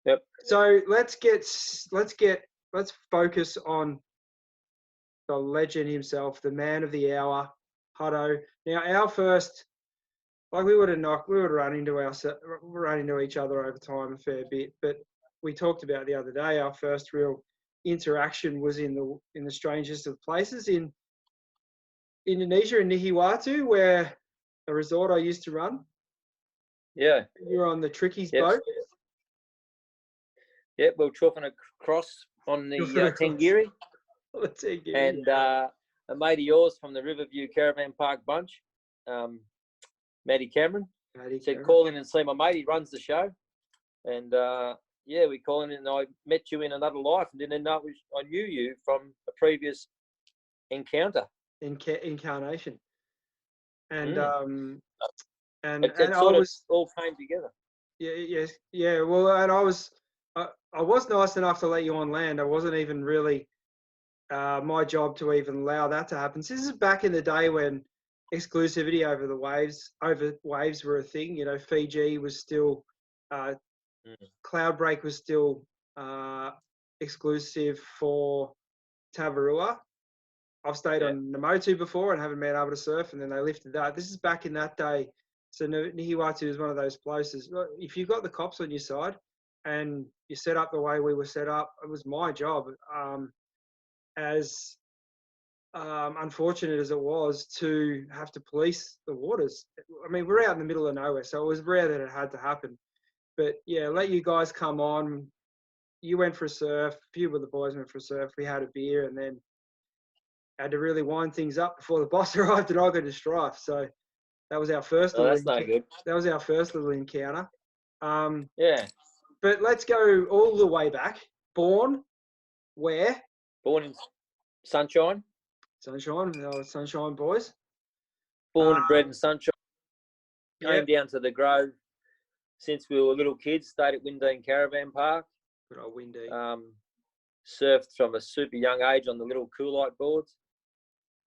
Yep. So let's focus on the legend himself, the man of the hour, Hutto. Now, our first, like we would run into each other over time a fair bit, but we talked about the other day, our first real interaction was in the strangest of places in Indonesia, in Nihiwatu, where a resort I used to run. Yeah. You're on the Trickies boat. Yep, we were chalking across on the Tengiri. And a mate of yours from the Riverview Caravan Park bunch, Matty Cameron, said, call in and see my mate. He runs the show. And, we call in, and I met you in another life and didn't know I knew you from a previous encounter. Incarnation. And it all came together. Yeah. Well, and I was nice enough to let you on land. I wasn't even really my job to even allow that to happen. So this is back in the day when exclusivity over waves were a thing. You know, Fiji was still, Cloudbreak was still exclusive for Tavarua. I've stayed on Namotu before and haven't been able to surf, and then they lifted that. This is back in that day. So Nihiwatu is one of those places. If you've got the cops on your side and you set up the way we were set up, it was my job, as unfortunate as it was, to have to police the waters. I mean, we're out in the middle of nowhere, so it was rare that it had to happen. But yeah, let you guys come on. You went for a surf. A few of the boys went for a surf. We had a beer, and then had to really wind things up before the boss arrived, and I got to strife. So that was our first. That's no good. That was our first little encounter. Yeah. But let's go all the way back. Born where? Born in Sunshine. Sunshine boys. Born and bred in Sunshine. Came down to the Grove since we were little kids. Stayed at Windine Caravan Park. Good old Windine. Surfed from a super young age on the little Coolite boards.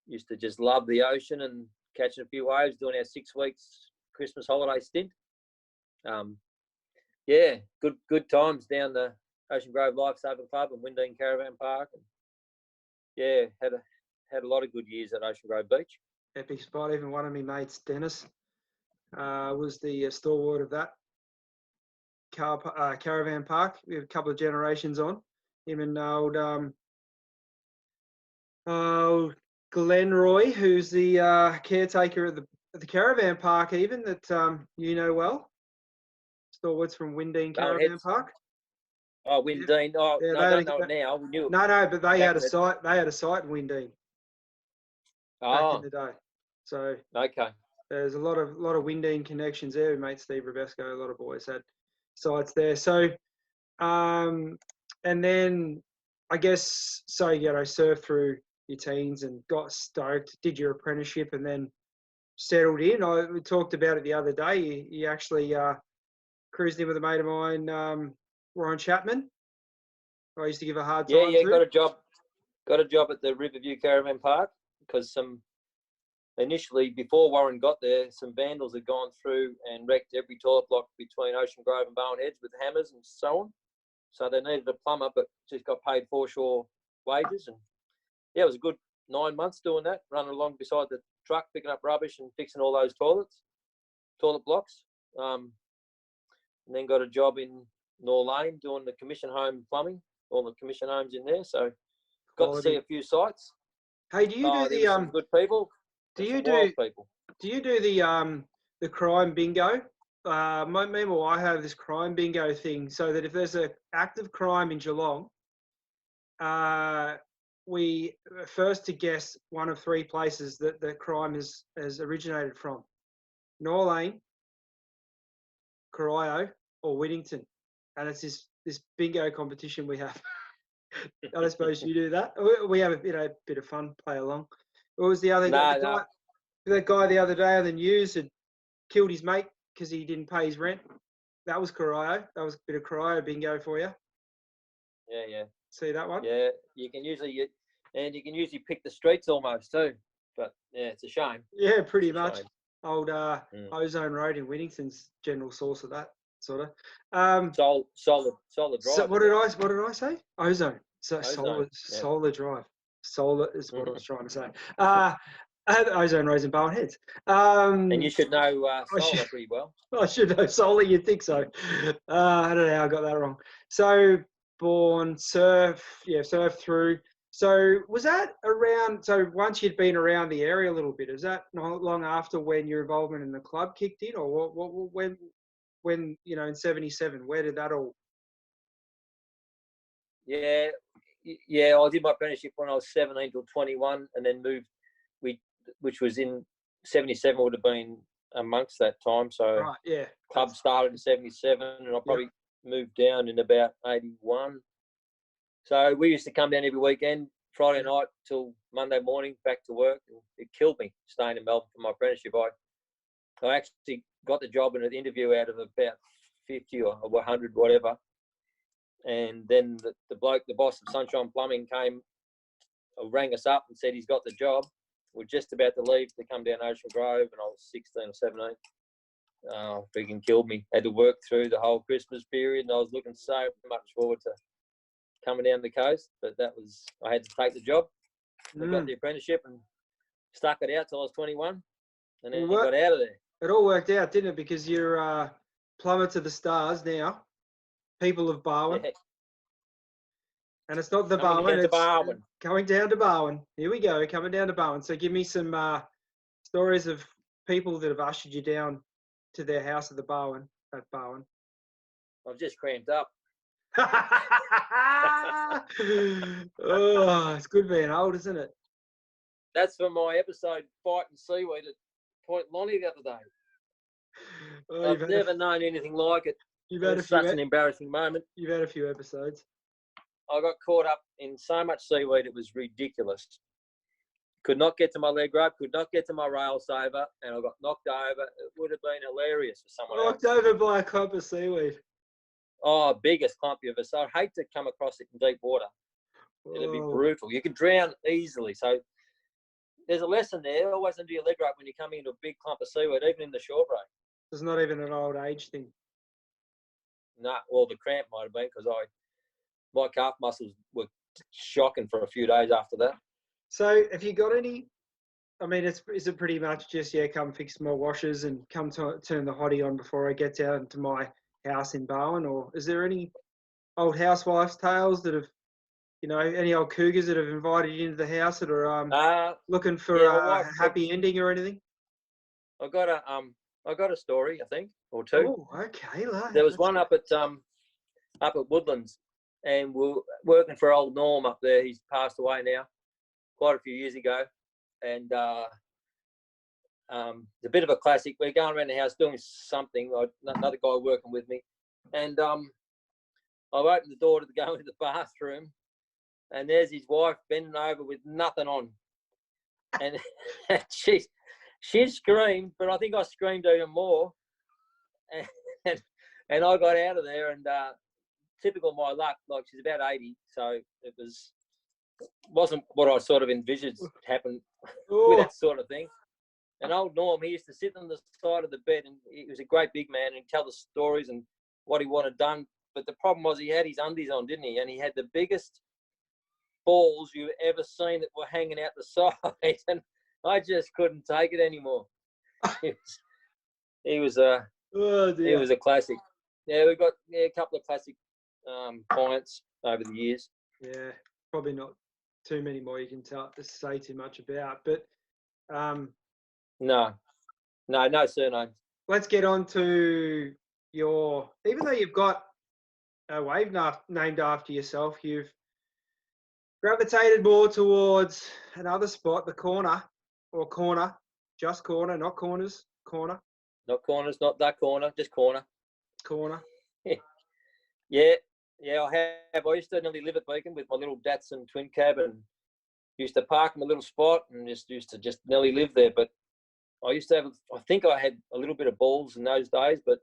Used to just love the ocean and catching a few waves, doing our 6 weeks Christmas holiday stint. Good times down the Ocean Grove Lifesaving Club and Windine Caravan Park. And had a lot of good years at Ocean Grove Beach. Epic spot. Even one of my mates, Dennis, was the stalwart of that caravan park. We have a couple of generations on. Him and old Glenn Roy, who's the caretaker at the caravan park, even that you know well. Stalwarts from Windine Caravan Park. Oh, Windine. Yeah. Oh, no, I don't know it now. We knew it. No, but they had a site. They had a site in Windine back in the day. So okay. There's a lot of Windine connections there. Mate Steve Robesco, a lot of boys had sites there. So, and then I guess surfed through your teens and got stoked. Did your apprenticeship and then settled in. We talked about it the other day. You actually cruised in with a mate of mine, Ryan Chapman. I used to give a hard time. Yeah, got a job at the Riverview Caravan Park because initially, before Warren got there, some vandals had gone through and wrecked every toilet block between Ocean Grove and Bowen Heads with hammers and so on. So they needed a plumber, but just got paid foreshore wages. And yeah, it was a good 9 months doing that, running along beside the truck, picking up rubbish and fixing all those toilet blocks. And then got a job in Norlane doing the commission home plumbing, all the commission homes in there. So got to see a few sites. Hey, do you do the good people? Do you do the crime bingo? Meanwhile, I have this crime bingo thing, so that if there's an active crime in Geelong, we first to guess one of 3 places that the crime has originated from: Norlane, Corio, or Whittington. And it's this bingo competition we have. I don't suppose you do that. We have a bit of fun, play along. What was the other guy? That guy the other day on the news had killed his mate because he didn't pay his rent. That was Corio. That was a bit of Corio bingo for you. Yeah. See that one? Yeah, you can usually pick the streets almost too. But yeah, it's a shame. Yeah, pretty much. Old Ozone Road in Whittington's general source of that. sort of. Solid So drive, what isn't did I say? Ozone. So it? Ozone. Yeah. solar drive. Solar is what I was trying to say. I had ozone rays and Bowen heads. And you should know solar pretty well. I should know solar. You'd think so. I don't know how I got that wrong. So born surf through. So was that around? So once you'd been around the area a little bit, is that not long after when your involvement in the club kicked in, or when in '77? Where did that all? Yeah, yeah. I did my apprenticeship when I was 17 till 21, and then moved. Which was in '77, would have been amongst that time. So Right, yeah. club started in '77, and I probably moved down in about '81. So we used to come down every weekend, Friday night till Monday morning, back to work. And it killed me staying in Melbourne for my apprenticeship. I actually got the job in an interview out of about 50 or 100, whatever. And then the bloke, the boss of Sunshine Plumbing, rang us up and said he's got the job. We're just about to leave to come down Ocean Grove, and I was 16 or 17. Freaking killed me. Had to work through the whole Christmas period, and I was looking so much forward to coming down the coast. But I had to take the job. I got the apprenticeship and stuck it out till I was 21, and then got out of there. It all worked out, didn't it? Because you're plumber to the stars now, people of Barwon. Yeah. And it's not the Barwon, it's going down to Barwon. Here we go, coming down to Barwon. So give me some stories of people that have ushered you down to their house at Barwon. I've just cramped up. Oh, it's good being old, isn't it? That's for my episode, Fighting Seaweed at Point Lonnie the other day. Oh, I've never known anything like it. It was such an embarrassing moment. You've had a few episodes. I got caught up in so much seaweed, it was ridiculous. Could not get to my leg rope, could not get to my rail saver, and I got knocked over. It would have been hilarious for someone else. Knocked over by a clump of seaweed. Oh, biggest clump you ever saw. I'd hate to come across it in deep water. It'd be brutal. You could drown easily. So there's a lesson there. Always undo your leg rope when you come into a big clump of seaweed, even in the shore break. It's not even an old age thing. No, well, the cramp might have been because my calf muscles were shocking for a few days after that. So have you got any, is it pretty much just, come fix my washers and come turn the hottie on before I get down to my house in Barwon? Or is there any old housewives' tales that have, any old cougars that have invited you into the house that are looking for a happy ending or anything? I got a story, I think, or two. Oh, okay. There was one up at Woodlands, and we're working for old Norm up there. He's passed away now, quite a few years ago. And it's a bit of a classic. We're going around the house doing something. Another guy working with me. And I opened the door to go into the bathroom, and there's his wife bending over with nothing on. And she screamed, but I think I screamed even more. And I got out of there, and typical of my luck, like she's about 80, so it wasn't what I sort of envisaged happen with that sort of thing. And old Norm, he used to sit on the side of the bed, and he was a great big man, and he'd tell the stories and what he wanted done. But the problem was he had his undies on, didn't he? And he had the biggest balls you've ever seen that were hanging out the side, and I just couldn't take it anymore. He was a classic. Yeah, we've got a couple of classic clients over the years. Yeah, probably not too many more you can say too much about, but no surname. Let's get on to even though you've got a wave named after yourself, you've gravitated more towards another spot, the corner, just corner, not corners, corner. Not corners, not that corner, just corner. Corner. Yeah, I have. I used to nearly live at Beacon with my little Datsun twin cab, and used to park in a little spot and just used to nearly live there. But I think I had a little bit of balls in those days, but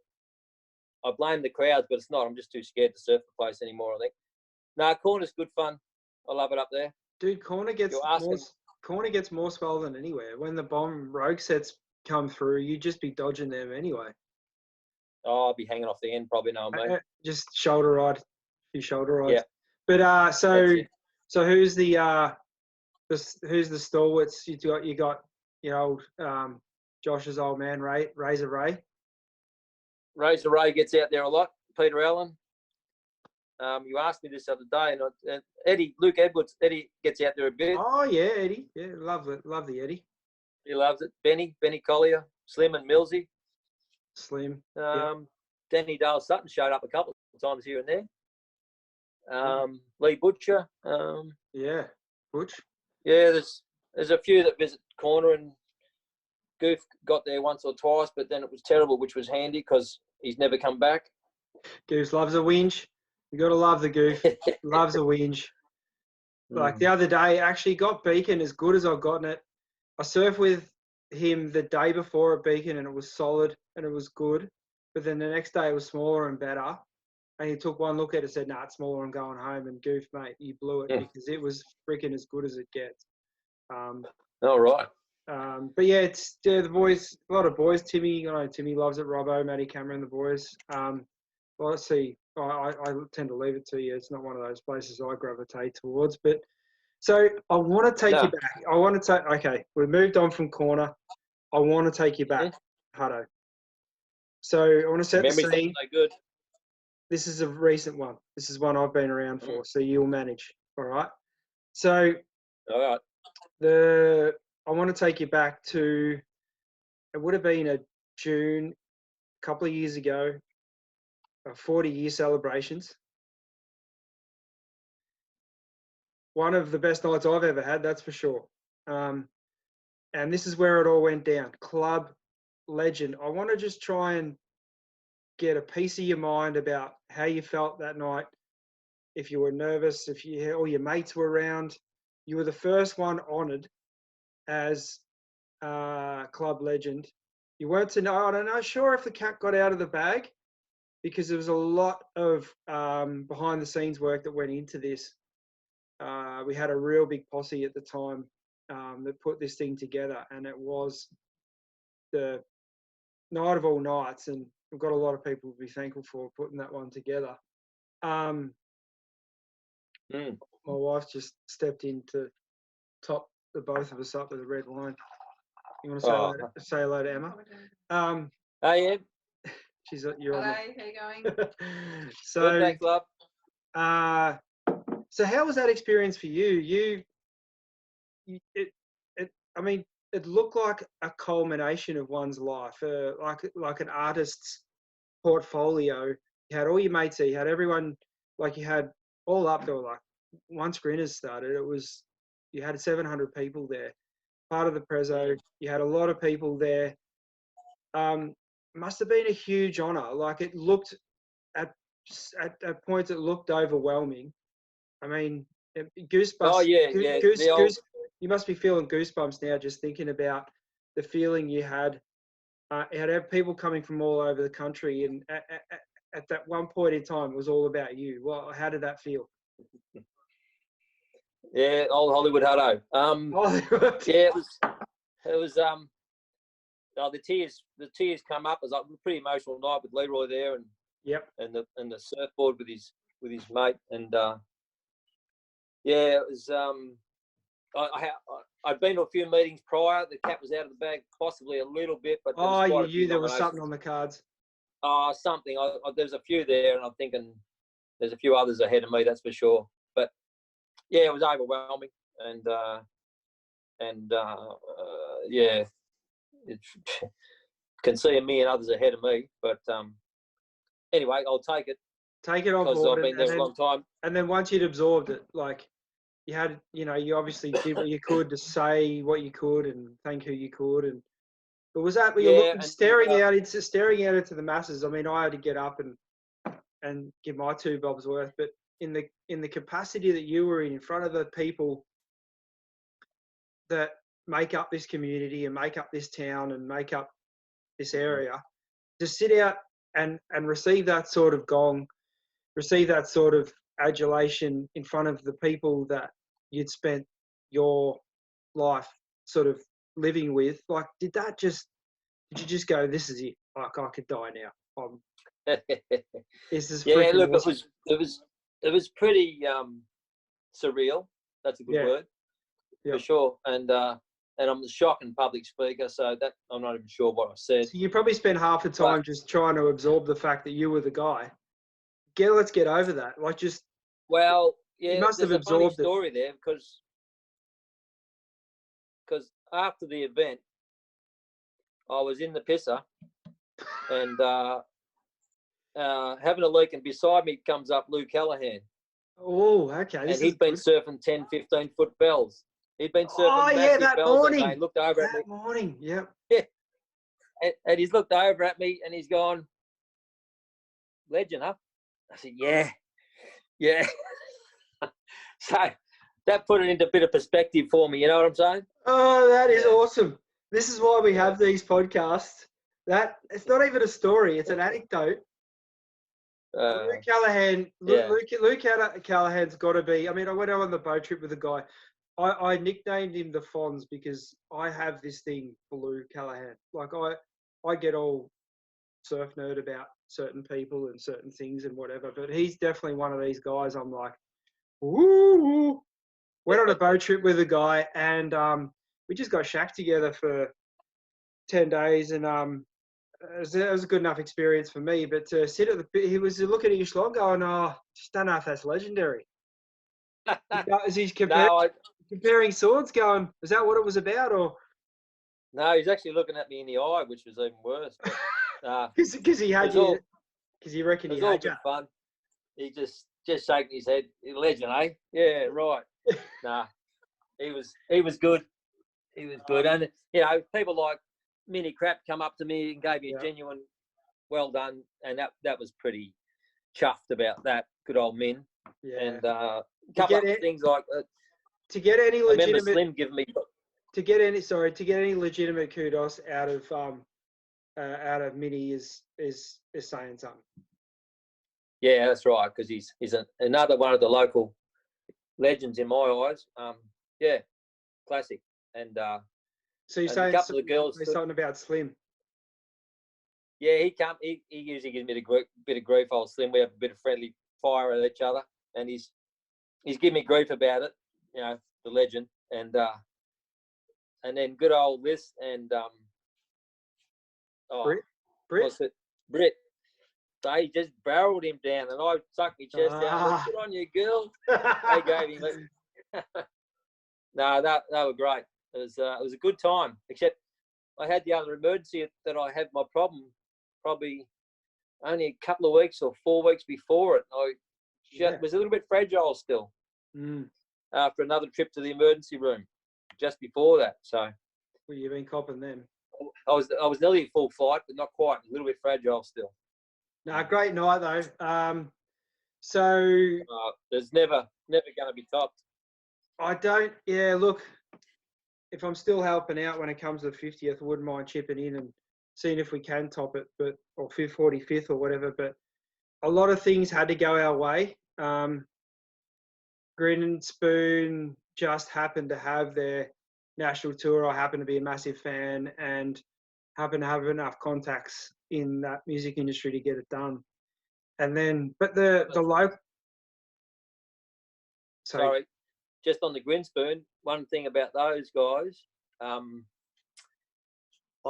I blame the crowds, but it's not. I'm just too scared to surf the place anymore, I think. No, corner's good fun. I love it up there. Dude, corner gets more swell than anywhere. When the bomb rogue sets come through, you just be dodging them anyway. Oh, I'll be hanging off the end, probably knowing me. Just shoulder ride, a few shoulder rides. Yeah. But That's it. so who's the stalwarts? You got your old Josh's old man, Razor Ray. Razor Ray gets out there a lot. Peter Allen. You asked me this the other day, and Eddie, Luke Edwards, Eddie gets out there a bit. Oh yeah, Eddie. Yeah, love the Eddie. He loves it. Benny Collier, Slim and Millsy. Slim. Danny Dale Sutton showed up a couple of times here and there. Lee Butcher. Yeah, Butch. Yeah, there's a few that visit Corner, and Goof got there once or twice, but then it was terrible, which was handy because he's never come back. Goose loves a whinge. You got to love the Goof. Loves a whinge. Like the other day, actually got Beacon as good as I've gotten it. I surfed with him the day before at Beacon, and it was solid and it was good. But then the next day it was smaller and better. And he took one look at it and said, "Nah, it's smaller. I'm going home." And Goof, mate, you blew it because it was freaking as good as it gets. All right. But yeah, it's the boys. A lot of boys. Timmy loves it. Robbo, Matty Cameron, the boys. Well, let's see. I tend to leave it to you. It's not one of those places I gravitate towards. But so I want to take you back. Okay, we moved on from Corner. I want to take you back, Hutto. So I want to set the scene. Good. This is a recent one. This is one I've been around for. So you'll manage. All right. So all right. I want to take you back to, it would have been a June, a couple of years ago, 40-year celebrations. One of the best nights I've ever had, that's for sure. And this is where it all went down. Club legend. I want to just try and get a piece of your mind about how you felt that night. If you were nervous, if all your mates were around. You were the first one honoured as club legend. You weren't to know, I don't know, sure if the cat got out of the bag, because there was a lot of behind the scenes work that went into this. We had a real big posse at the time that put this thing together, and it was the night of all nights, and we've got a lot of people to be thankful for putting that one together. My wife just stepped in to top the both of us up with a red wine. You want to say hello to Emma? Hey, Em. You're hello, how you going? So, good, thanks, love. So how was that experience for you? I mean, it looked like a culmination of one's life, like an artist's portfolio. You had all your mates there, you had everyone, like you had all up there, like once Grinners started, you had 700 people there. Part of the Prezzo, you had a lot of people there. Must have been a huge honour. Like it looked at points, it looked overwhelming. I mean, goosebumps. Oh yeah. Goose, you must be feeling goosebumps now just thinking about the feeling you had. You had people coming from all over the country, and at that one point in time, it was all about you. Well, how did that feel? Yeah, old Hollywood Hutto. Hollywood. Yeah, it was. The tears come up. It was like a pretty emotional night with Leroy there, and and the surfboard with his mate, and yeah, it was. I'd been to a few meetings prior. The cat was out of the bag, possibly a little bit, but you knew there was something on the cards. Something. There's a few there, and I'm thinking there's a few others ahead of me. That's for sure. But yeah, it was overwhelming, and yeah, it can see a million others ahead of me. But anyway, I'll take it. Take it on board. Because I've been there a long time. And then once you'd absorbed it, like you had, you obviously did what you could to say what you could and thank who you could. But was that you're looking, staring out into the masses? I mean, I had to get up and give my 2 bobs worth, but in the capacity that you were in front of the people that make up this community and make up this town and make up this area, to sit out and receive that sort of gong, receive that sort of adulation in front of the people that you'd spent your life sort of living with, like, did did you just go, this is it? Like, I could die now. This is Yeah, freaking look, awesome. it was pretty surreal. That's a good word for sure. And I'm a shocking public speaker, so that I'm not even sure what I said. So you probably spent half the time just trying to absorb the fact that you were the guy. Let's get over that. Like, just well, yeah, you must have there's a funny absorbed it. story there because after the event, I was in the pisser and having a leak, and beside me comes up Lou Callahan. Oh, okay. And he'd been surfing 10, 15-foot bells. He'd been surfing massive that bells morning. that day. Looked over at me. That morning, yep. Yeah. And he's looked over at me and he's gone, legend, huh? I said, yeah. So that put it into a bit of perspective for me. You know what I'm saying? Oh, that is awesome. This is why we have these podcasts. That it's not even a story; it's an anecdote. Luke Callahan. Luke Callahan's got to be. I mean, I went on the boat trip with a guy. I nicknamed him the Fonz because I have this thing for Luke Callahan. Like I get all surf nerd about certain people and certain things and whatever, but he's definitely one of these guys. I'm like, woo. Went on a boat trip with a guy and we just got shacked together for 10 days and it was a good enough experience for me. But to sit at he was looking at your slot going, just don't know if that's legendary. As he's comparing swords going, is that what it was about? Or no, he's actually looking at me in the eye, which was even worse. Because he had you, because he reckoned he had you. It was all good fun. He just shaking his head. Legend, eh? Yeah, right. Nah, he was good. He was good. And, you know, people like Minnie Crap come up to me and gave me a genuine well done. And that was pretty chuffed about that. Good old Min. Yeah. And a couple of things like to get any legitimate Slim giving me to get any legitimate kudos out of Minnie is saying something. Yeah, that's right, because he's another one of the local legends in my eyes. Yeah, classic. And so you're saying a couple of the girls something about Slim? Yeah, he usually gives me a bit of grief. Old Slim, we have a bit of friendly fire at each other, and he's giving me grief about it. You know, the legend, and then good old Liz and Brit. So he just barreled him down, and I sucked my chest out. Good on you, girl. They gave him it. No, that were great. It was a good time. Except I had the other emergency that I had my problem probably only a couple of weeks or 4 weeks before it. I was a little bit fragile still. After another trip to the emergency room, just before that. So. Well, you've been copping them. I was nearly full flight, but not quite. A little bit fragile still. No, great night though. So there's never going to be topped. I don't. Yeah, look, if I'm still helping out when it comes to the 50th, I wouldn't mind chipping in and seeing if we can top it, or 45th or whatever. But a lot of things had to go our way. Grin and Spoon just happened to have their national tour. I happen to be a massive fan and happen to have enough contacts in that music industry to get it done. And then, but the local. Sorry, just on the Grin Spoon, one thing about those guys, I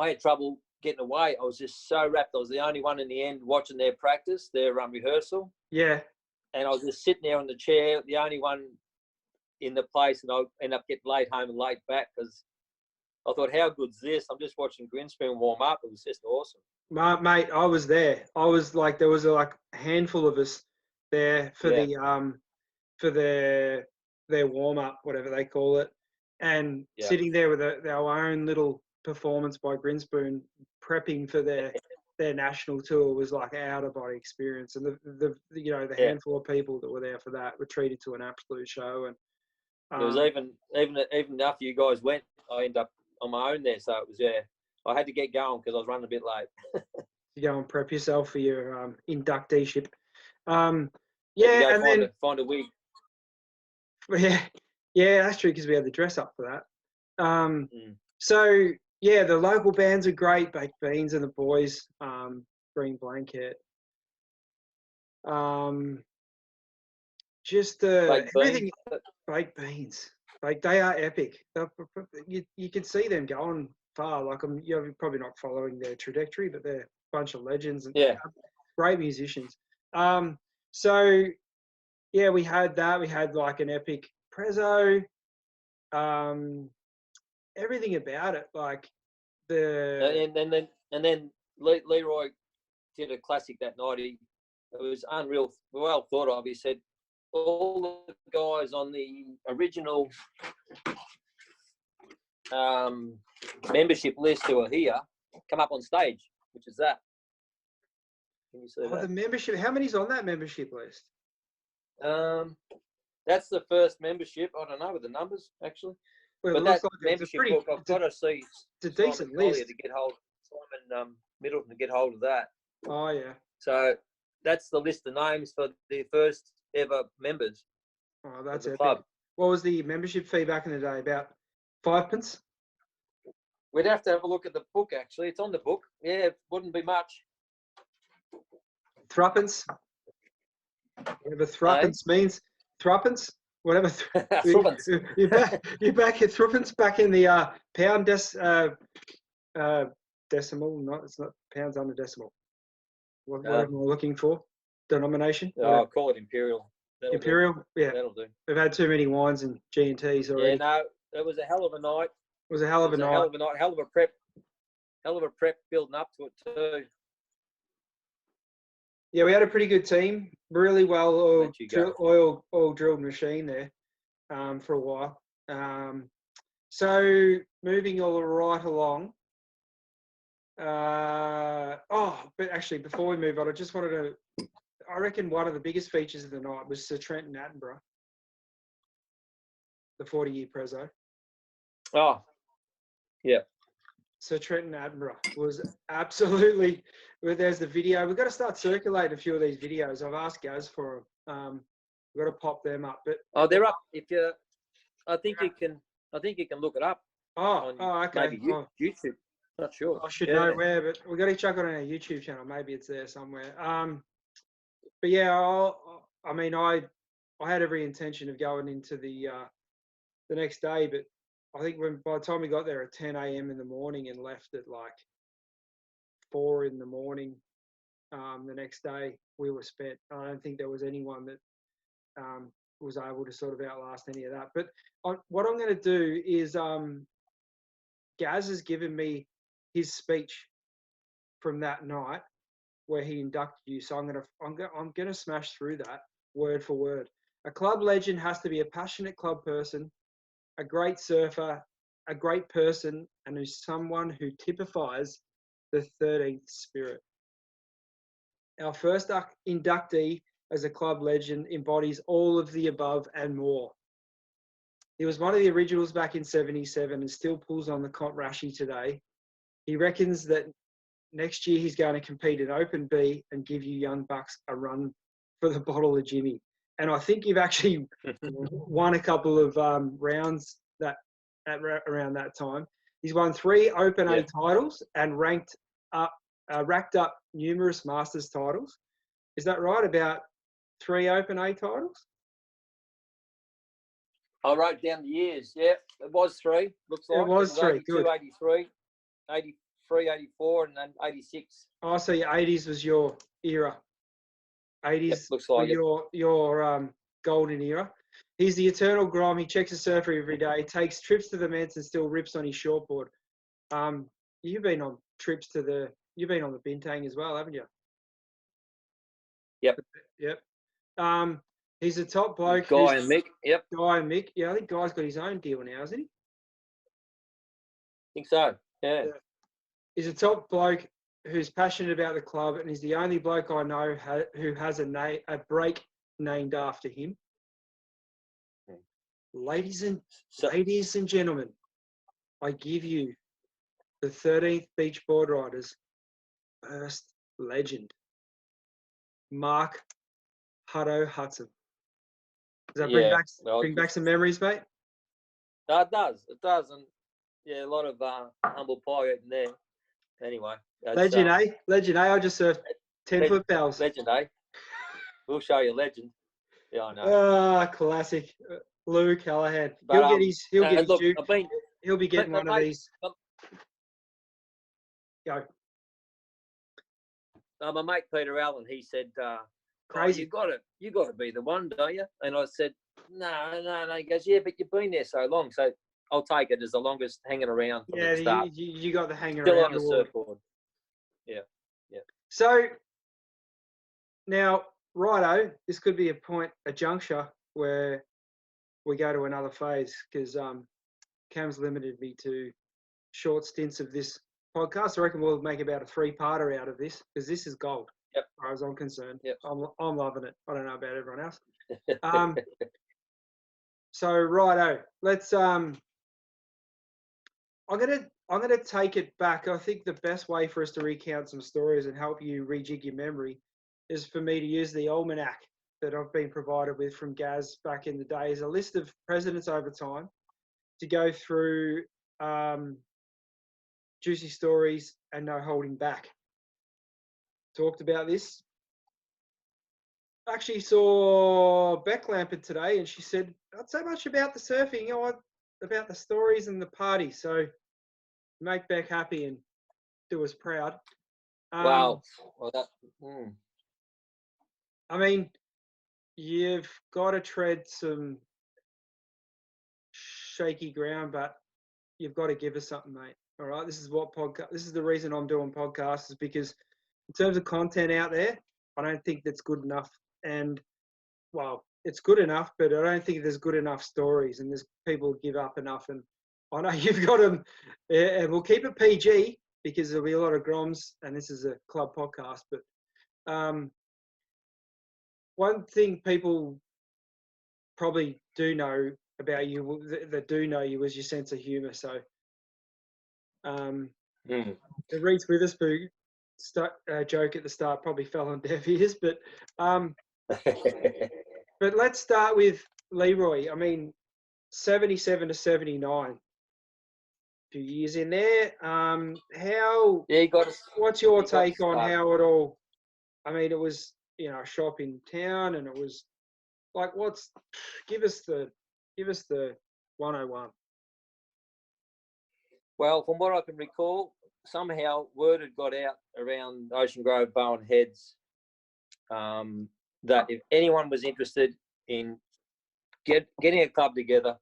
had trouble getting away. I was just so wrapped. I was the only one in the end watching their practice, their rehearsal. Yeah. And I was just sitting there on the chair, the only one in the place, and I ended up getting late home and late back because I thought, how good's this? I'm just watching Grin Spoon warm up. It was just awesome. Mate, I was there. I was like, there was a handful of us there for their warm up, whatever they call it, and sitting there with our own little performance by Grin Spoon, prepping for their national tour was like an out of body experience. And the handful of people that were there for that were treated to an absolute show. And it was even after you guys went, I ended up on my own there. So it was I had to get going because I was running a bit late. You go and prep yourself for your inducteeship. And then find a wig. Yeah, that's true because we had the dress up for that. So yeah, the local bands are great. Baked Beans and the Boys, Green Blanket. Just Baked everything. Beans. Baked Beans, like they are epic. You can see them going far. Like you're probably not following their trajectory, but they're a bunch of legends and Yeah. great musicians. So yeah, we had that. We had like an epic prezzo. Everything about it, like the And then Leroy did a classic that night. It was unreal, well thought of. He said all the guys on the original membership list who are here come up on stage, which is that. Can you see that? The membership. How many's on that membership list? That's the first membership. I don't know with the numbers actually. Well, But that like membership book, I've got to see. It's a decent list to get hold. Simon Middleton to get hold of that. Oh yeah. So that's the list of names for the first ever members. Oh, that's the epic. club. What was the membership fee back in the day? About 5p? We'd have to have a look at the book. Actually, it's on the book. Yeah, it wouldn't be much. 3p. Whatever 3p means. 3p. Whatever. Thruppence. You're back at 3p back in the pound decimal. Not it's not pounds under decimal. What am I looking for? Denomination. I'll call it imperial. Imperial. Do. Yeah, that'll do. We've had too many wines and G&Ts already. Yeah, no, it was a hell of a night. It was a hell of a night. Hell of a night. Hell of a prep building up to it too. Yeah, we had a pretty good team. Really well oil drilled machine there for a while. So moving all right along. But actually, before we move on, I just wanted to. I reckon one of the biggest features of the night was Sir Trenton Attenborough, the 40-year prezzo. Oh, yeah. Sir Trenton Attenborough was absolutely. Well, there's the video. We've got to start circulating a few of these videos. I've asked Gaz for them. We've got to pop them up. But they're up. I think you can look it up. Okay. Maybe YouTube. Not sure. I should know where, but we've got to check it on our YouTube channel. Maybe it's there somewhere. But yeah, I had every intention of going into the next day, but I think by the time we got there at 10 a.m. in the morning and left at like 4 in the morning, the next day we were spent. I don't think there was anyone that was able to sort of outlast any of that. But what I'm going to do is Gaz has given me his speech from that night where he inducted you. So I'm gonna smash through that word for word. A club legend has to be a passionate club person, a great surfer, a great person, and who's someone who typifies the 13th spirit. Our first inductee as a club legend embodies all of the above and more. He was one of the originals back in '77 and still pulls on the comp Rashi today. He reckons that next year he's going to compete in Open B and give you young bucks a run for the bottle of Jimmy. And I think you've actually won a couple of rounds around that time. He's won 3 Open A titles and racked up numerous Masters titles. Is that right? About 3 Open A titles? I wrote down the years. Yeah, it was 3. Looks like it was 3. 82, Good. 83, 83, 84, and then 86. Oh, so your 80s was your era. 80s looks like your golden era. He's the eternal Grom. He checks a surfer every day, takes trips to the Mets and still rips on his shortboard. You've been on the Bintang as well, haven't you? Yep. He's a top bloke. Guy and Mick. Yep. Guy and Mick. Yeah, I think Guy's got his own deal now, hasn't he? I think so. Yeah. He's a top bloke who's passionate about the club, and he's the only bloke I know who has a break named after him. Ladies and gentlemen, I give you the 13th Beach Boardriders first legend, Mark Hutto Hutson. Does that bring back some memories, mate? No, it does. It does. And Yeah, a lot of humble pie in there. Anyway, that's Legend, eh? Legend, eh? I just surfed 10-foot bells. Legend, eh? We'll show you legend. Yeah, I know. Ah, classic. Lou Callahan. But He'll get his look, due. I've been. He'll be getting one of these. Go. My mate Peter Allen, he said, Crazy. you got to be the one, don't you? And I said, no. He goes, yeah, but you've been there so long, so I'll take it as the longest hanging around from the start. You got the hanging Still around on the award. surfboard. Yeah. So now, righto, this could be a juncture where we go to another phase because Cam's limited me to short stints of this podcast. I reckon we'll make about a 3-parter out of this because this is gold. Yep. As far as I'm concerned. Yep. I'm loving it. I don't know about everyone else. So righto, let's I'm gonna take it back. I think the best way for us to recount some stories and help you rejig your memory is for me to use the almanac that I've been provided with from Gaz back in the day as a list of presidents over time to go through juicy stories and no holding back. Talked about this. Actually saw Beck Lampard today and she said, not so much about the surfing, about the stories and the party. So make Beck happy and do us proud. Wow. I mean, you've got to tread some shaky ground, but you've got to give us something, mate. All right. This is the reason I'm doing podcasts is because in terms of content out there, I don't think that's good enough. And well, it's good enough, but I don't think there's good enough stories and there's people give up enough. And I know you've got them, and we'll keep it PG because there'll be a lot of groms and this is a club podcast. But one thing people probably do know about you, that do know you, is your sense of humour. So the Reese Witherspoon joke at the start probably fell on deaf ears, but but let's start with Leroy. I mean, 77 to 79, 2 years in there. How? Yeah, what's your take on how it all? I mean, it was a shop in town, and it was like, give us the 101. Well, from what I can recall, somehow word had got out around Ocean Grove, Bowen Heads, that if anyone was interested in getting a club together,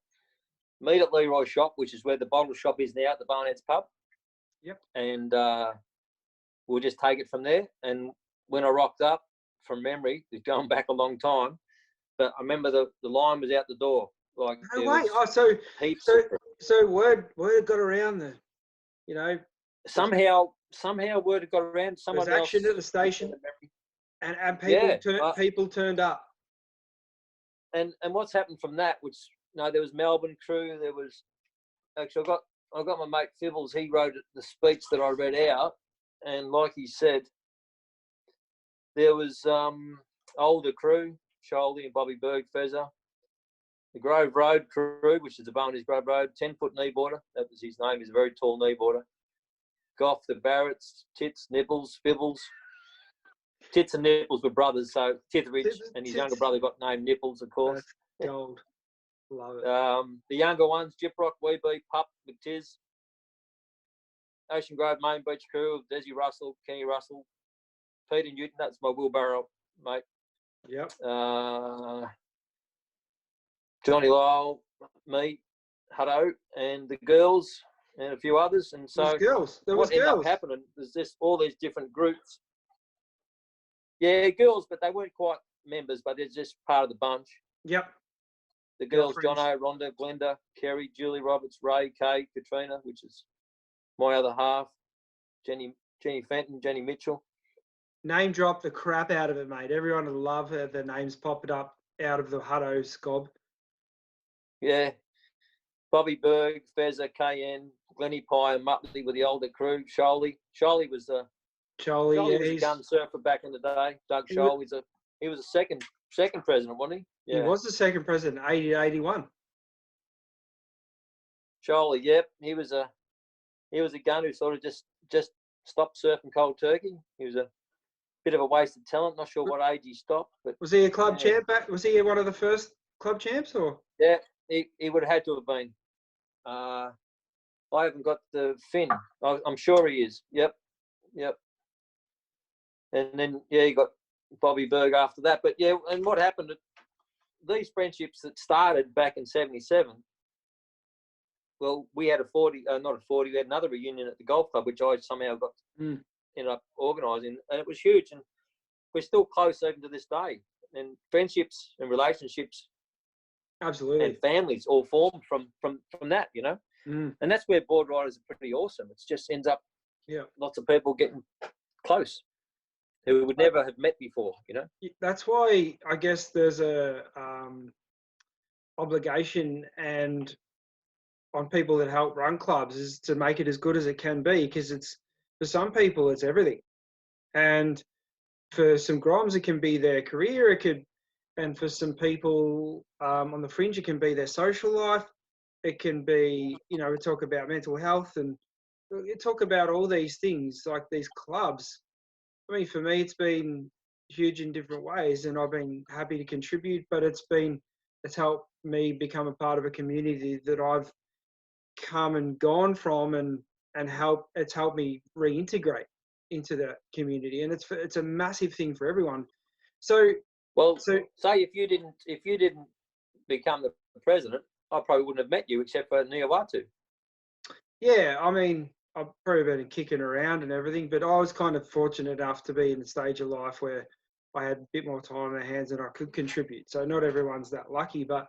meet at Leroy's shop, which is where the bottle shop is now at the Bowen Heads pub. Yep. And we'll just take it from there. And when I rocked up, from memory, it's going back a long time, but I remember the line was out the door. Like, no way. So word got around somehow word got around. Someone else action at the station, and people turned up. And what's happened from that? Which there was Melbourne crew. There was actually I got my mate Fibbles. He wrote the speech that I read out, and like he said, there was older crew, Sholdy and Bobby Berg, Fezzer. The Grove Road crew, which is the Bowen Grove Road, 10-foot kneeboarder. That was his name. He's a very tall kneeboarder. Goff, the Barretts, Tits, Nibbles, Fibbles. Tits and Nipples were brothers, so Titheridge and his younger brother got named Nipples, of course. That's gold. Love it. The younger ones, Gyprock, Weeby, Pup, McTiz. Ocean Grove Main Beach crew, Desi Russell, Kenny Russell, Peter Newton, that's my wheelbarrow mate. Yep. Johnny Lyle, me, Hutto, and the girls, and a few others. And so what ended up happening was just all these different groups. Yeah, girls, but they weren't quite members, but they're just part of the bunch. Yep. The girls, Jono, Rhonda, Glenda, Kerry, Julie Roberts, Ray, Kay, Katrina, which is my other half, Jenny Fenton, Jenny Mitchell. Name drop the crap out of it, mate. Everyone would love the names popping up out of the Hutto scob. Yeah. Bobby Berg, Fezzer, KN, Glennie Pye and Muttley were the older crew. Sholey was the was a gun surfer back in the day. Doug Scholl, he was a second president, wasn't he? Yeah. He was the second president, 80 to 81. Charlie, yep. He was a gun who sort of just stopped surfing cold turkey. He was a bit of a waste of talent. Not sure what age he stopped, but Was he a club yeah, champ? Was he one of the first club champs, or? yeah, he would have had to have been. I haven't got the fin. I'm sure he is. Yep. And then he got Bobby Berg after that. But yeah, and what happened? These friendships that started back in '77. Well, we had not a 40. We had another reunion at the golf club, which I somehow ended up organising, and it was huge. And we're still close even to this day. And friendships and relationships, Absolutely, and families all formed from that, And that's where board riders are pretty awesome. It just ends up, lots of people getting close who would never have met before, That's why I guess there's a obligation and on people that help run clubs is to make it as good as it can be, because it's, for some people it's everything, and for some groms it can be their career, and for some people on the fringe it can be their social life, it can be, we talk about mental health, and we talk about all these things like these clubs. I mean, for me it's been huge in different ways, and I've been happy to contribute, but it's helped me become a part of a community that I've come and gone from, and it's helped me reintegrate into the community, and it's a massive thing for everyone. So say if you didn't become the president, I probably wouldn't have met you except for Niawatu. Yeah, I mean, I've probably been kicking around and everything, but I was kind of fortunate enough to be in a stage of life where I had a bit more time on my hands and I could contribute. So not everyone's that lucky, but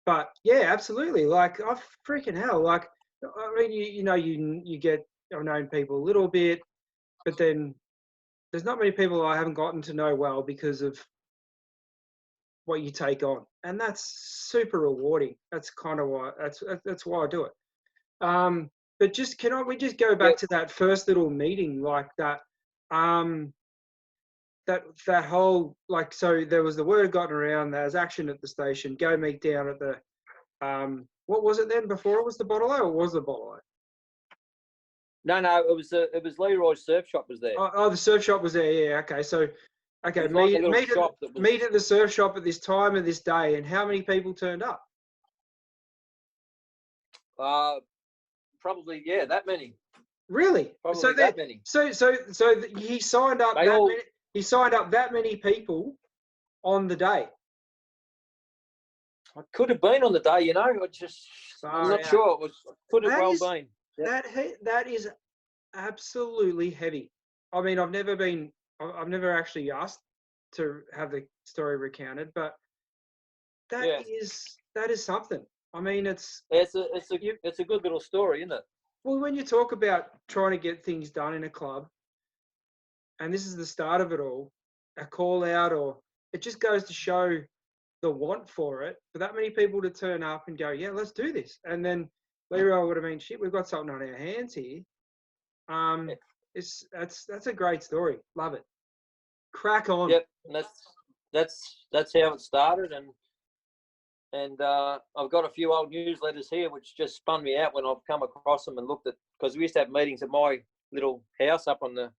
But yeah, absolutely. Like, I freaking hell. Like, I mean, you get, I've known people a little bit, but then there's not many people I haven't gotten to know well because of what you take on, and that's super rewarding. That's kind of why that's why I do it. But just we just go back to that first little meeting, like that. That whole, like, so there was the word gotten around, there's action at the station, go meet down at the what was it then before it was the Bottle O, or was the Bottle O? No, it was Leroy's surf shop was there. Oh, the surf shop was there. Yeah, okay. So, okay, meet at the surf shop at this time of this day, and how many people turned up? Probably that many. Really? Probably that many. So he signed up he signed up that many people on the day. I could have been on the day, I'm not sure. Could have well been. Yep. That is absolutely heavy. I mean, I've never actually asked to have the story recounted, but that is something. I mean, it's a good little story, isn't it? Well, when you talk about trying to get things done in a club, and this is the start of it all, a call out, or it just goes to show the want for it, for that many people to turn up and go, yeah, let's do this. And then Leroy would have been, shit, we've got something on our hands here. That's a great story. Love it. Crack on. Yep, and that's how it started, and I've got a few old newsletters here which just spun me out when I've come across them and looked at, because we used to have meetings at my little house up on the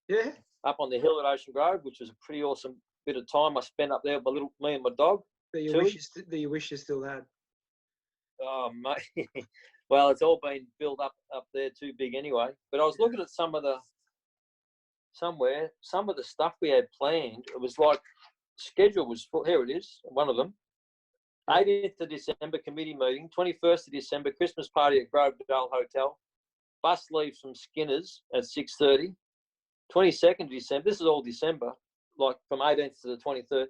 hill at Ocean Grove, which was a pretty awesome bit of time I spent up there with me and my dog. That you wish you still had. Oh, mate. Well, it's all been built up there too big anyway. But I was looking at some of the stuff we had planned. It was like, schedule was full. Here it is, one of them. 18th of December, committee meeting. 21st of December, Christmas party at Grovedale Hotel. Bus leaves from Skinner's at 6:30. 22nd of December, this is all December, like from 18th to the 23rd.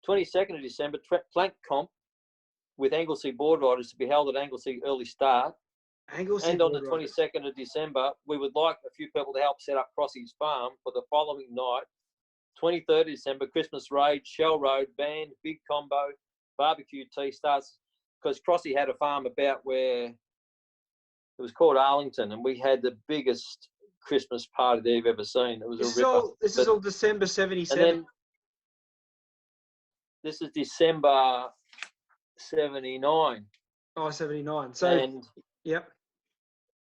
22nd of December, plank comp with Anglesey Boardriders to be held at Anglesey early start. And on the 22nd of December, we would like a few people to help set up Crossy's Farm for the following night. 23rd of December, Christmas Raid, Shell Road, band, big combo, barbecue tea starts, because Crossy had a farm about where it was called Arlington, and we had the biggest Christmas party they've ever seen. It was a ripper. This is all December 77. This is December 79. Oh, 79. So, And yep.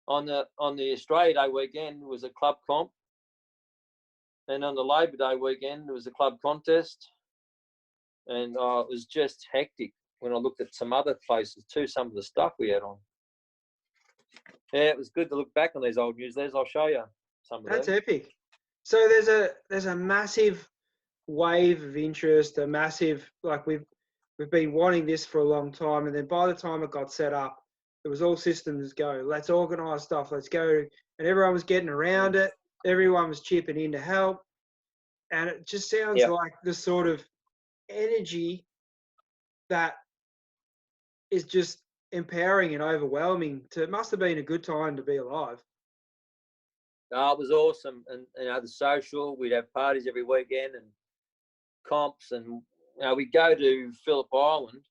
on the Australia Day weekend was a club comp, and on the Labor Day weekend there was a club contest, and it was just hectic when I looked at some other places too. Some of the stuff we had on. Yeah, it was good to look back on these old newsletters. I'll show you some of That's those. epic. So there's a massive wave of interest, a massive, like we've been wanting this for a long time, and then by the time it got set up, it was all systems go. Let's organise stuff. Let's go, and everyone was getting around it. Everyone was chipping in to help, and it just sounds Yeah. like the sort of energy that is just empowering and overwhelming. It must have been a good time to be alive. It was awesome, and the social. We'd have parties every weekend and comps, and we'd go to Phillip Island,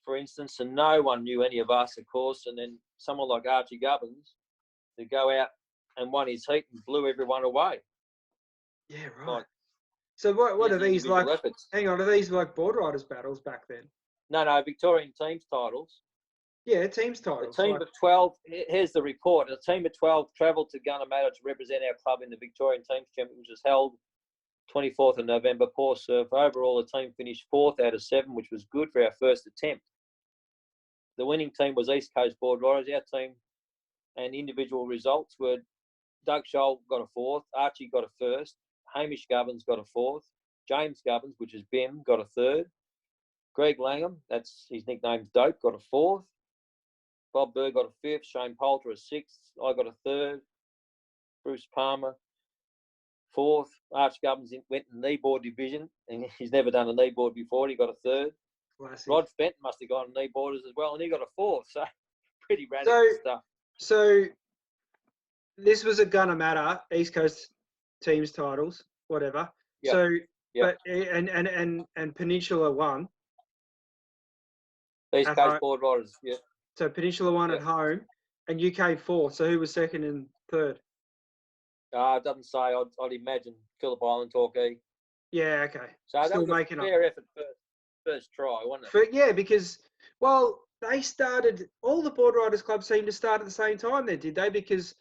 for instance, and no one knew any of us, of course. And then someone like Archie Gubbins, to go out and won his heat and blew everyone away. Yeah, right. Like, so what are the these like? efforts. Hang on, are these like Boardriders battles back then? No, Victorian teams titles. Yeah, teams titles. A team of 12, here's the report. A team of 12 travelled to Gunnersbury to represent our club in the Victorian Teams Championship, which was held 24th of November. Poor surf. Overall, the team finished 4th out of 7, which was good for our first attempt. The winning team was East Coast Boardriders. Our team and individual results were Doug Scholl got a 4th, Archie got a 1st, Hamish Gubbins got a 4th, James Gubbins, which is Bim, got a 3rd, Greg Langham, that's his nickname's Dope, got a 4th, Bob Berg got a 5th, Shane Poulter a 6th, I got a 3rd, Bruce Palmer 4th, Arch Gubbins went in the kneeboard division, and he's never done a kneeboard before, and he got a 3rd. Classic. Rod Fenton must have gone kneeboarders as well, and he got a 4th, so pretty radical stuff. So this was a Gunnersbury East Coast teams titles, whatever. Yep. So, yep. but and Peninsula won. East Coast Boardriders, yeah. So Peninsula won at home, and you came 4th. So who was 2nd and 3rd? It doesn't say. I'd imagine Phillip Island, Torquay. Yeah, okay. So still that was making a fair effort first try, wasn't it? Yeah, because they started. All the Boardriders clubs seemed to start at the same time. There, did they? Because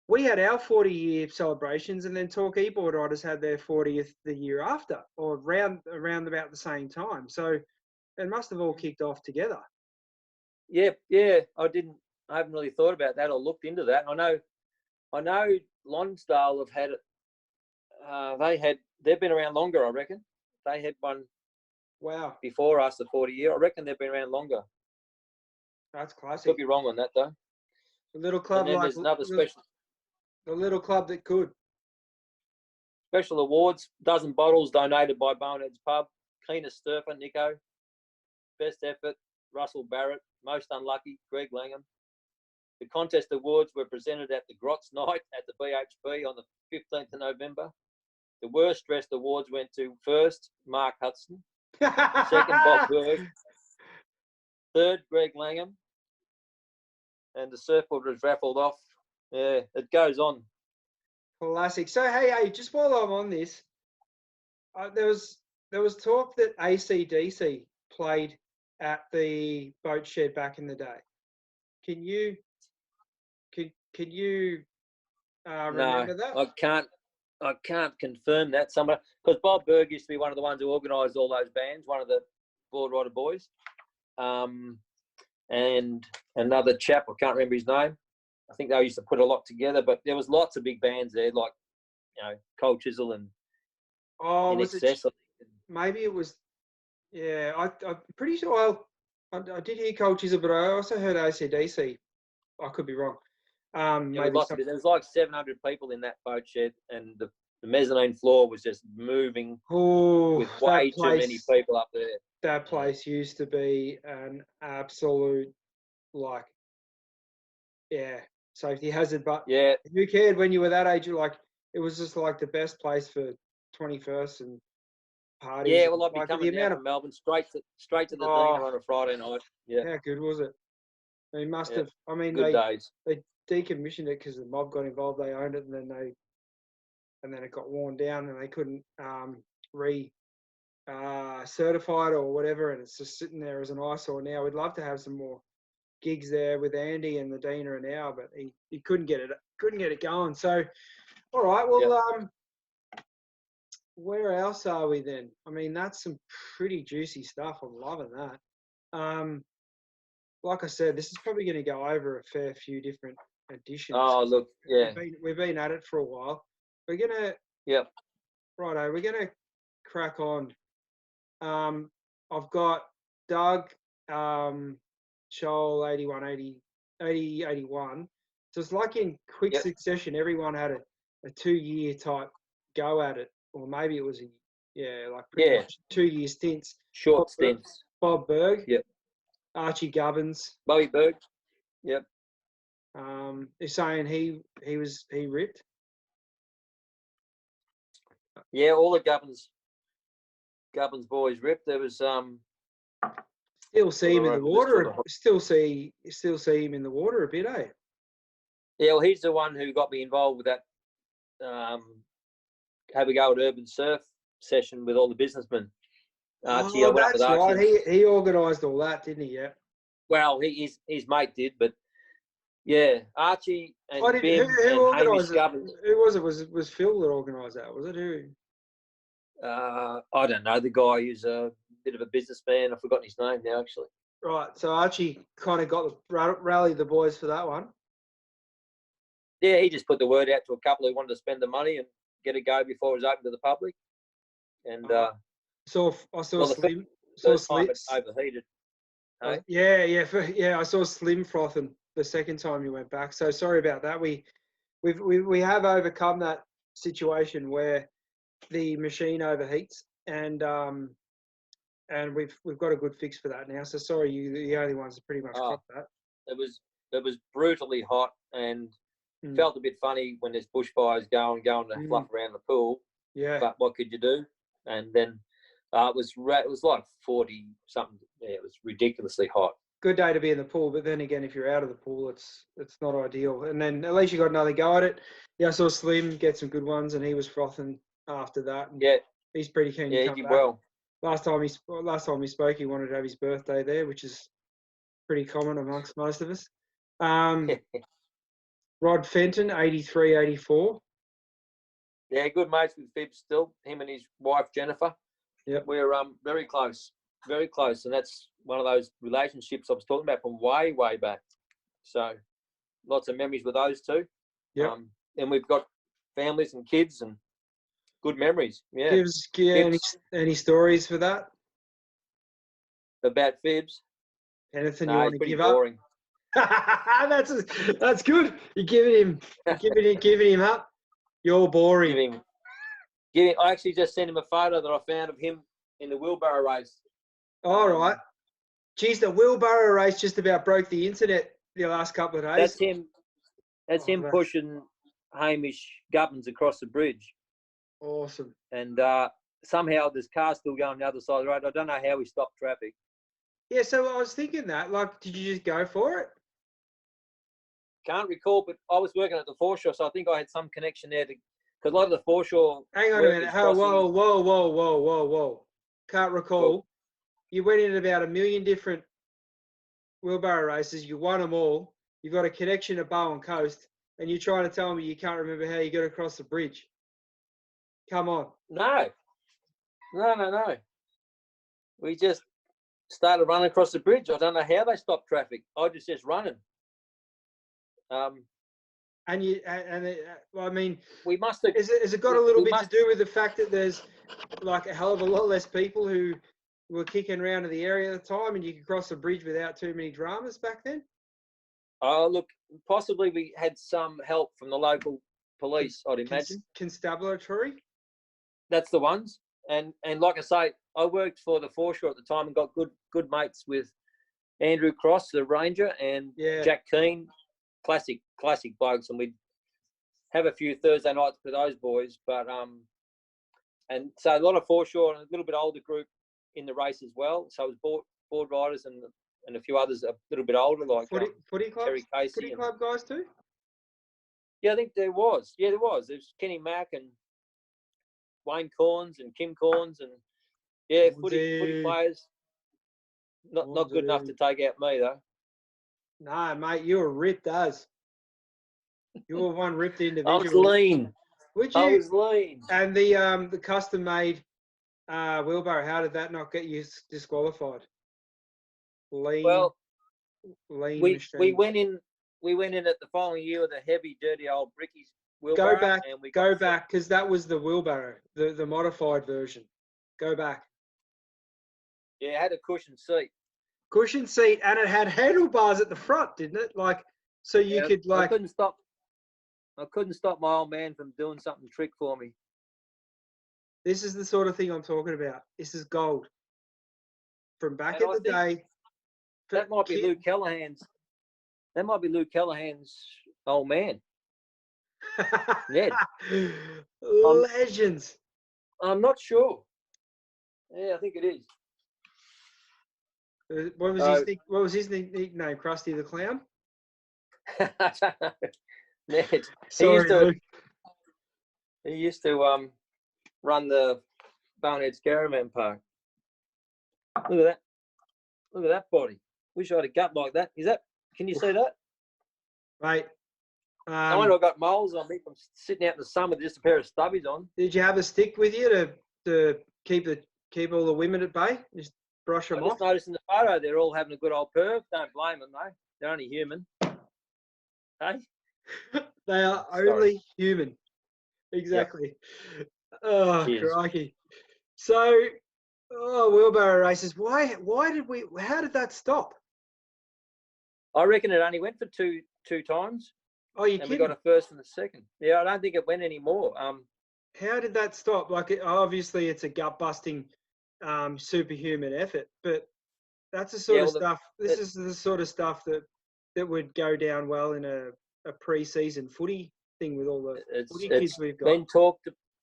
we had our 40-year celebrations, and then Torquay Boardriders had their 40th the year after, or around about the same time. So it must have all kicked off together. Yeah. I haven't really thought about that or looked into that. I know Lonsdale have had it. They've been around longer, I reckon. They had one. Wow. Before us, the 40 year. I reckon they've been around longer. That's classic. Could be wrong on that though. A little club and then there's another special. The little club that could. Special awards, dozen bottles donated by Bonehead's Pub. Cleanest surfer, Nico. Best effort, Russell Barrett. Most unlucky, Greg Langham. The contest awards were presented at the Grotz Night at the BHP on the 15th of November. The worst dressed awards went to first, Mark Hutson. Second, Bob Berg. Third, Greg Langham. And the surfboard was raffled off. Yeah, it goes on. Classic. So, hey, just while I'm on this, there was talk that AC/DC played at the boat shed back in the day. Can you remember that? I can't confirm that. Because Bob Berg used to be one of the ones who organised all those bands, one of the Boardrider boys, and another chap, I can't remember his name. I think they used to put a lot together, but there was lots of big bands there, like Cold Chisel and was Excess. Maybe it was. Yeah, I'm pretty sure. I did hear Cold Chisel, but I also heard AC/DC. I could be wrong. There was like 700 people in that boat shed, and the mezzanine floor was just moving with way too many people up there. That place used to be an absolute, safety hazard. But who cared when you were that age? It was just like the best place for 21st and parties. Yeah, well, I'd be coming down from Melbourne straight to the Dinger on a Friday night. Yeah. How good was it? They must have. I mean, good days. They decommissioned it because the mob got involved. They owned it, and then it got worn down, and they couldn't certify it or whatever, and it's just sitting there as an eyesore now. We'd love to have some more gigs there with Andy and the Dina and Al, but he couldn't get it going. So, all right, well, where else are we then? I mean, that's some pretty juicy stuff. I'm loving that. Like I said, this is probably going to go over a fair few different editions. Oh, look, yeah. We've been at it for a while. We're going to... Yep. Righto, we're going to crack on. I've got Doug, Shoal 81, 80, 81. So it's like in quick succession, everyone had a 2-year type go at it. Or maybe it was pretty much 2-year stints. Short stints. Bob Berg. Yep. Archie Gubbins. Bobby Berg. Yep. He's saying he ripped. Yeah, all the Gubbins boys ripped. There was still see him in the water. Still see him in the water a bit, eh? Yeah, well, he's the one who got me involved with that. Have a go at urban surf session with all the businessmen. Archie, that's right. He organised all that, didn't he? Yeah. Well, his mate did, but yeah, Archie and Bim who and Hamish Gubbins. Who was it? Was Phil that organised that? Was it who? I don't know. The guy who's a bit of a businessman. I've forgotten his name now, actually. Right. So Archie kind of rallied the boys for that one. Yeah, he just put the word out to a couple who wanted to spend the money and get a go before it was open to the public. And I saw Slim. Overheated. Hey? Yeah. I saw Slim frothing the second time you went back. So sorry about that. We have overcome that situation where the machine overheats, and we've got a good fix for that now. So sorry, you the only ones that pretty much got that. It was brutally hot and felt a bit funny when there's bushfires going to fluff around the pool. Yeah. But what could you do? And then it was like 40 something. Yeah, it was ridiculously hot. Good day to be in the pool, but then again, if you're out of the pool, it's not ideal. And then at least you got another go at it. Yeah, I saw Slim get some good ones, and he was frothing after that. And yeah, he's pretty keen to come he did back. well. Last time we spoke, he wanted to have his birthday there, which is pretty common amongst most of us. Rod Fenton, 83, 84. Yeah, good mates with Fib still. Him and his wife Jennifer. Yep. We're very close, and that's one of those relationships I was talking about from way back. So lots of memories with those two. Yeah. And we've got families and kids and good memories. Yeah. Any stories for that? About Fibs? Anything you want to give boring. Up? That's good. You're giving him up. You're boring. I actually just sent him a photo that I found of him in the wheelbarrow race. All right. Geez, the wheelbarrow race just about broke the internet the last couple of days. That's him pushing Hamish Gubbins across the bridge. Awesome. And somehow there's cars still going the other side of the road. I don't know how he stopped traffic. Yeah, so I was thinking that. Like, did you just go for it? Can't recall, but I was working at the foreshore, so I think I had some connection there because a lot of the foreshore. Hang on a minute. Whoa. Can't recall. Well, you went in about 1 million different wheelbarrow races. You won them all. You've got a connection to Bowen Coast, and you're trying to tell me you can't remember how you got across the bridge. Come on. No. We just started running across the bridge. I don't know how they stopped traffic. I was just running. I mean, we must have. Has it got a little bit to do with the fact that there's like a hell of a lot less people who were kicking around in the area at the time, and you could cross the bridge without too many dramas back then? Oh, look, possibly we had some help from the local police, I'd imagine. Constabulary? That's the ones. And like I say, I worked for the foreshore at the time and got good mates with Andrew Cross, the ranger, and Jack Keane, classic blokes, and we'd have a few Thursday nights for those boys. But and so a lot of foreshore and a little bit older group in the race as well. So it was board riders and a few others a little bit older, like footy clubs, Terry Casey, footy club guys too. Yeah, I think there was. Yeah, there was. There's Kenny Mack and Wayne Corns and Kim Corns and footy players. Not good enough to take out me though. Nah, mate, you were ripped as. You were one ripped I individual. was lean. Would I you? was lean. And the custom made wheelbarrow, how did that not get you disqualified? Lean We machine. went in. We went in at the following year with a heavy, dirty old brickies Go wheelbarrow, back, and we go got back, because that was the wheelbarrow, the modified version. Go back. Yeah, it had a cushion seat. Cushion seat, and it had handlebars at the front, didn't it? Like, so you could I like. couldn't stop. I couldn't stop my old man from doing something trick for me. This is the sort of thing I'm talking about. This is gold. From back And in I the think day. that might be Luke Callahan's. That might be Luke Callahan's old man. Ned. Legends. I'm not sure. Yeah, I think it is. What was his nickname? Krusty the Clown? I don't know. Ned. Sorry, Luke. He used to run the Boneheads Caravan Park. Look at that. Look at that body. Wish I had a gut like that. Can you see that? Mate. I know I've got moles on me from sitting out in the sun with just a pair of stubbies on. Did you have a stick with you to keep all the women at bay? Just brush them I off? just noticed in the photo they're all having a good old perv. Don't blame them, though. They're only human. Hey? They are only human. Exactly. Yep. Oh, cheers. Crikey. So, wheelbarrow races. How did that stop? I reckon it only went for two times. Oh, you and kidding? We got a first and a second. Yeah, I don't think it went anymore. How did that stop? Like, obviously, it's a gut-busting, superhuman effort, but that's the sort of stuff. This is the sort of stuff that would go down well in a pre-season footy thing with all the footy kids we've got.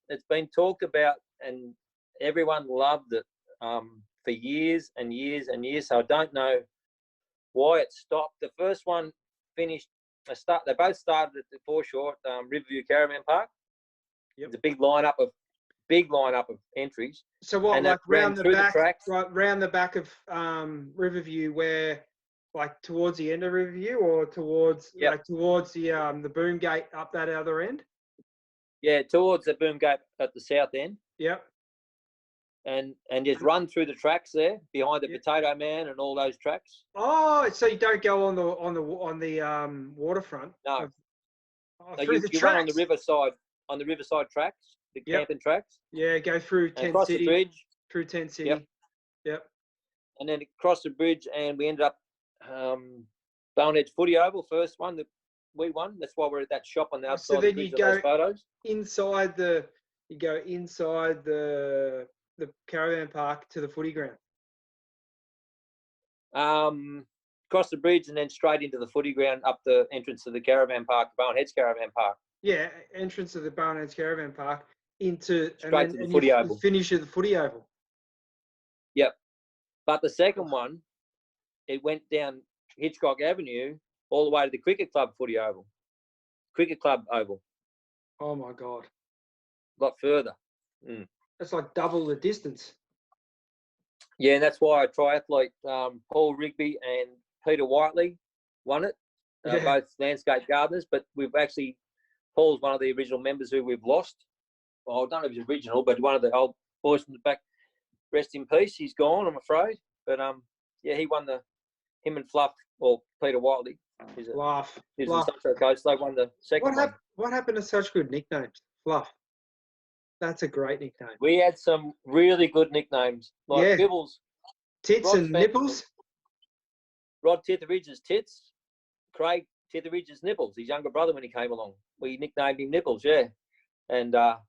It's been talked about, and everyone loved it for years and years and years. So I don't know why it stopped. The first one finished. They both started at the foreshore Riverview Caravan Park. Yep. It's a big lineup of entries. So what, and like round the back, right round the back of Riverview, where like towards the end of Riverview, or towards towards the boom gate up that other end? Yeah, towards the boom gate at the south end. Yep. And just run through the tracks there behind the Potato Man and all those tracks. Oh, so you don't go on the waterfront? No. Through the tracks. Run on the riverside tracks, the camping tracks. Yeah, go through Tent across City. The bridge. Through Tent City. Yep. And then across the bridge, and we ended up Boneheads Footy Oval, first one that we won. That's why we're at that shop on the outside of the bridge on those photos. You go inside the caravan park to the footy ground. Across the bridge and then straight into the footy ground up the entrance to the caravan park, Boneheads Caravan Park. Yeah, entrance of the Boneheads Caravan Park into straight to the footy oval. Finish at the footy oval. Yep. But the second one, it went down Hitchcock Avenue all the way to the Cricket Club footy oval. Cricket Club oval. Oh my God. A lot further. That's like double the distance. Yeah, and that's why a triathlete, Paul Rigby and Peter Whiteley won it. Both landscape gardeners, but Paul's one of the original members who we've lost. Well, I don't know if he's original, but one of the old boys from the back. Rest in peace. He's gone, I'm afraid. But he won him and Fluff, or Peter Whiteley. Fluff. He's a Sunshine coach. They won the second one. What happened to such good nicknames? Fluff. That's a great nickname. We had some really good nicknames, like Bibbles. Tits and Nipples. Rod Titheridge's Tits. Craig Titheridge's Nipples, his younger brother when he came along. We nicknamed him Nipples, And Dope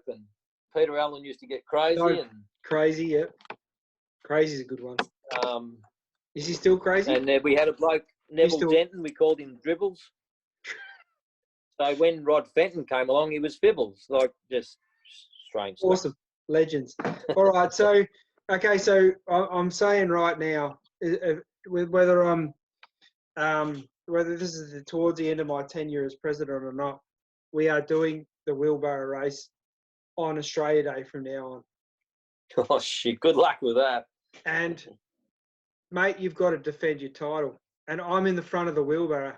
and Peter Allen used to get crazy. Crazy, yep. Crazy's a good one. Is he still crazy? And we had a bloke, Neville Denton, we called him Dribbles. So when Rod Fenton came along, he was Fibbles, like just strange stuff. Awesome. Legends. All right, so I'm saying right now, whether this is towards the end of my tenure as president or not, we are doing the wheelbarrow race on Australia Day from now on. Oh shit! Good luck with that. And mate, you've got to defend your title. And I'm in the front of the wheelbarrow.